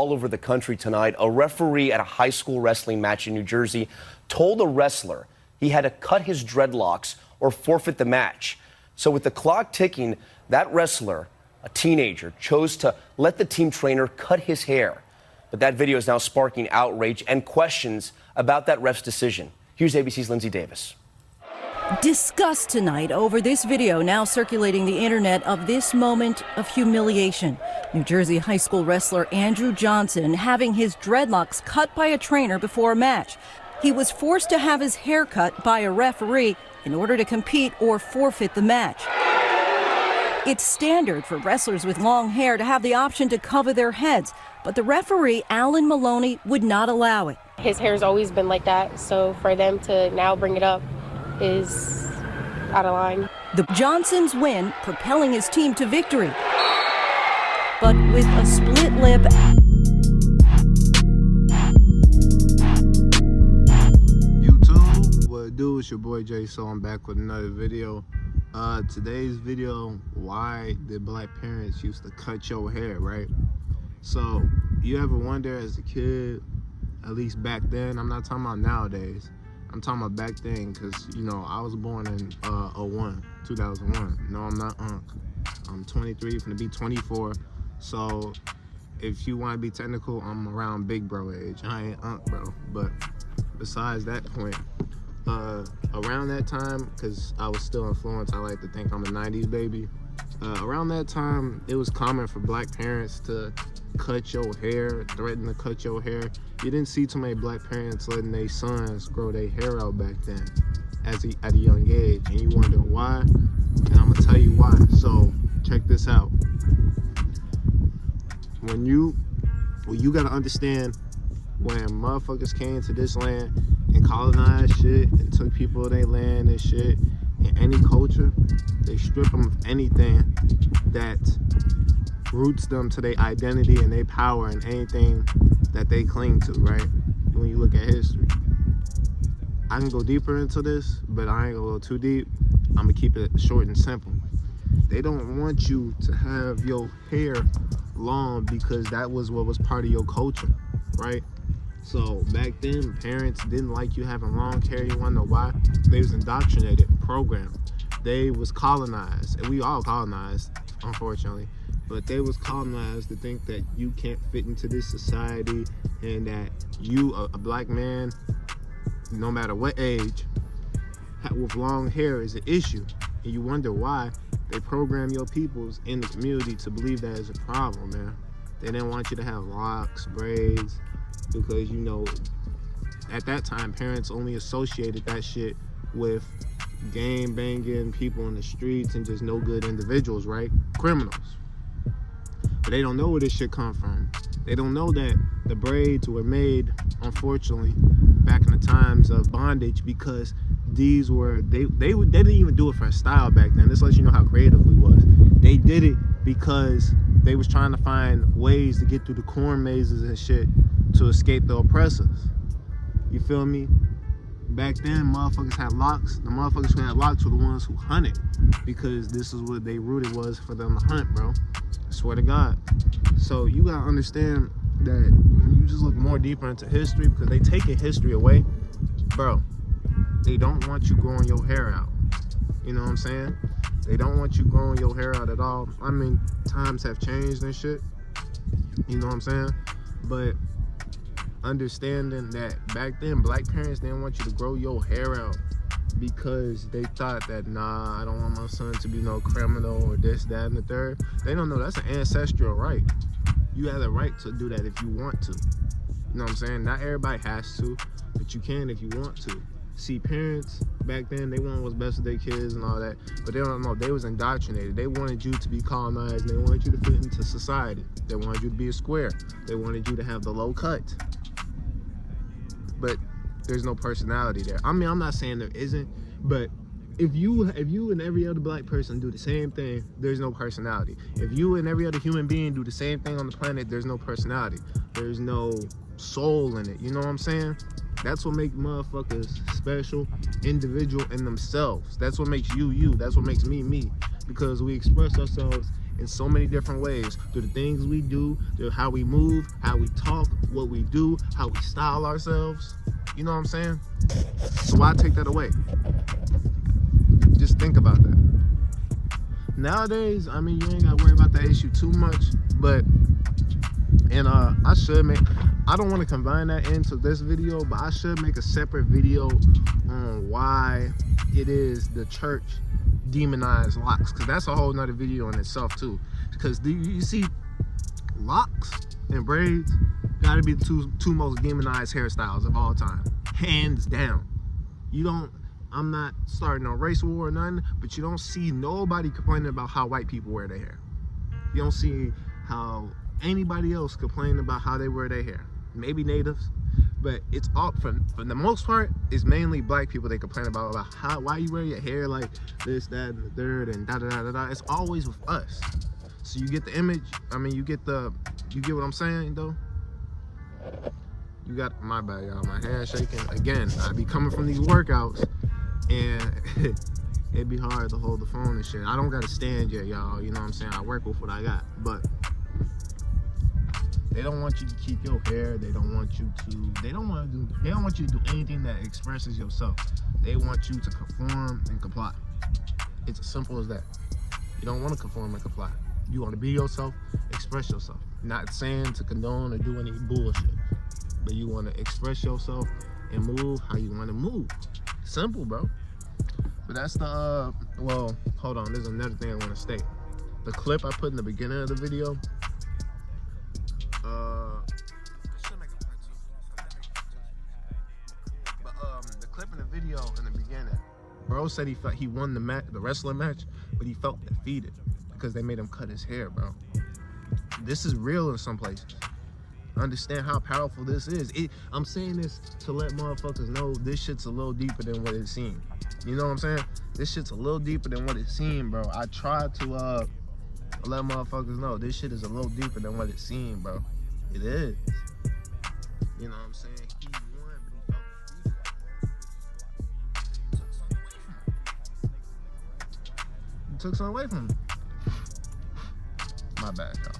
All over the country tonight, a referee at a high school wrestling match in New Jersey told a wrestler he had to cut his dreadlocks or forfeit the match. So with the clock ticking, that wrestler, a teenager, chose to let the team trainer cut his hair. But that video is now sparking outrage and questions about that ref's decision. Here's ABC's Lindsay Davis. Disgust tonight over this video now circulating the internet of this moment of humiliation. New Jersey high school wrestler Andrew Johnson having his dreadlocks cut by a trainer before a match. He was forced to have his hair cut by a referee in order to compete or forfeit the match. It's standard for wrestlers with long hair to have the option to cover their heads, but the referee, Alan Maloney, would not allow it. His hair's always been like that, so for them to now bring it up is out of line. The Johnsons win, propelling his team to victory. But with a split lip. YouTube, what it do? It's your boy Jay, so I'm back with another video. Today's video, why did black parents used to cut your hair, right? So, you ever wonder as a kid, at least back then, I'm not talking about nowadays, I'm talking about back then, because, you know, I was born in 2001. No, I'm not Unc. I'm 23, gonna be 24. So, if you want to be technical, I'm around big bro age. I ain't Unc, bro. But besides that point, around that time, because I was still influenced, I like to think I'm a 90s baby. Around that time, it was common for black parents to cut your hair, threaten to cut your hair. You didn't see too many black parents letting their sons grow their hair out back then at a young age, and you wonder why, and I'm gonna tell you why. So check this out. When you gotta understand, when motherfuckers came to this land and colonized shit and took people of their land and shit, in any culture, they strip them of anything that roots them to their identity and their power and anything that they cling to, right? When you look at history. I can go deeper into this, but I ain't gonna go too deep. I'm gonna keep it short and simple. They don't want you to have your hair long because that was what was part of your culture, right? So back then, parents didn't like you having long hair. You wanna know why? They was indoctrinated, programmed. They was colonized, and we all colonized, unfortunately. But they was colonized to think that you can't fit into this society and that you, a black man, no matter what age, with long hair is an issue. And you wonder why they program your peoples in the community to believe that is a problem, man. They didn't want you to have locks, braids, because, you know, at that time, parents only associated that shit with gang banging people in the streets and just no good individuals, right? Criminals. But they don't know where this shit come from. They don't know that the braids were made, unfortunately, back in the times of bondage, because these were, they didn't even do it for a style back then. This lets you know how creative we was. They did it because they was trying to find ways to get through the corn mazes and shit to escape the oppressors. You feel me? Back then, motherfuckers had locks. The motherfuckers who had locks were the ones who hunted, because this is what they rooted was for them to hunt, bro. I swear to God. So you gotta understand that when you just look more deeper into history, because they taking history away, bro. They don't want you growing your hair out. You know what I'm saying? They don't want you growing your hair out at all. I mean, times have changed and shit. You know what I'm saying? But understanding that back then, black parents didn't want you to grow your hair out because they thought that, nah, I don't want my son to be no criminal or this, that, and the third. They don't know that's an ancestral right. You have the right to do that if you want to. You know what I'm saying? Not everybody has to, but you can if you want to. See, parents back then, they wanted what's best for their kids and all that, but they don't know. They was indoctrinated. They wanted you to be colonized. They wanted you to fit into society. They wanted you to be a square. They wanted you to have the low cut. But there's no personality there. I mean, I'm not saying there isn't, but if you and every other black person do the same thing, there's no personality. If you and every other human being do the same thing on the planet, there's no personality. There's no soul in it. You know what I'm saying? That's what makes motherfuckers special, individual in themselves. That's what makes you, you. That's what makes me, me. Because we express ourselves in so many different ways. Through the things we do, through how we move, how we talk, what we do, how we style ourselves. You know what I'm saying? So why take that away? Just think about that. Nowadays, I mean, you ain't gotta worry about that issue too much, but, and I should make, I don't want to combine that into this video, but I should make a separate video on why it is the church demonized locks, because that's a whole nother video in itself too. Because you see, locks and braids gotta be the two most demonized hairstyles of all time, hands down. You don't, I'm not starting a race war or nothing, but you don't see nobody complaining about how white people wear their hair. You don't see how anybody else complaining about how they wear their hair. Maybe natives, but it's all, for the most part, it's mainly black people they complain about why you wear your hair like this, that, and the third, and da da da da da. It's always with us. So you get the image. I mean, you get what I'm saying though. You got, my bad, y'all. My hand shaking again. I be coming from these workouts, and it'd be hard to hold the phone and shit. I don't got a stand yet, y'all. You know what I'm saying? I work with what I got, but they don't want you to keep your hair. They don't want you to. They don't want you to do anything that expresses yourself. They want you to conform and comply. It's as simple as that. You don't want to conform and comply. You want to be yourself, express yourself. Not saying to condone or do any bullshit, but you want to express yourself and move how you want to move. Simple, bro. But that's the well, hold on, there's another thing I want to state. The clip I put in the beginning of the video, the clip in the video in the beginning, bro said he won the wrestling match, but he felt defeated because they made him cut his hair, bro. This is real in some places. Understand how powerful this is. I'm saying this to let motherfuckers know this shit's a little deeper than what it seemed. You know what I'm saying? This shit's a little deeper than what it seemed, bro. I tried to let motherfuckers know this shit is a little deeper than what it seemed, bro. It is. You know what I'm saying? He won, but he felt defeated. You took something away from him. My bad, y'all.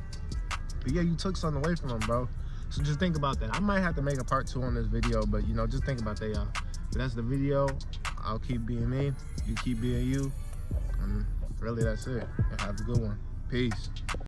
But yeah, you took something away from him, bro. So just think about that. I might have to make a part 2 on this video, but you know, just think about that, y'all. But that's the video. I'll keep being me. You keep being you. And really, that's it. Have a good one. Peace.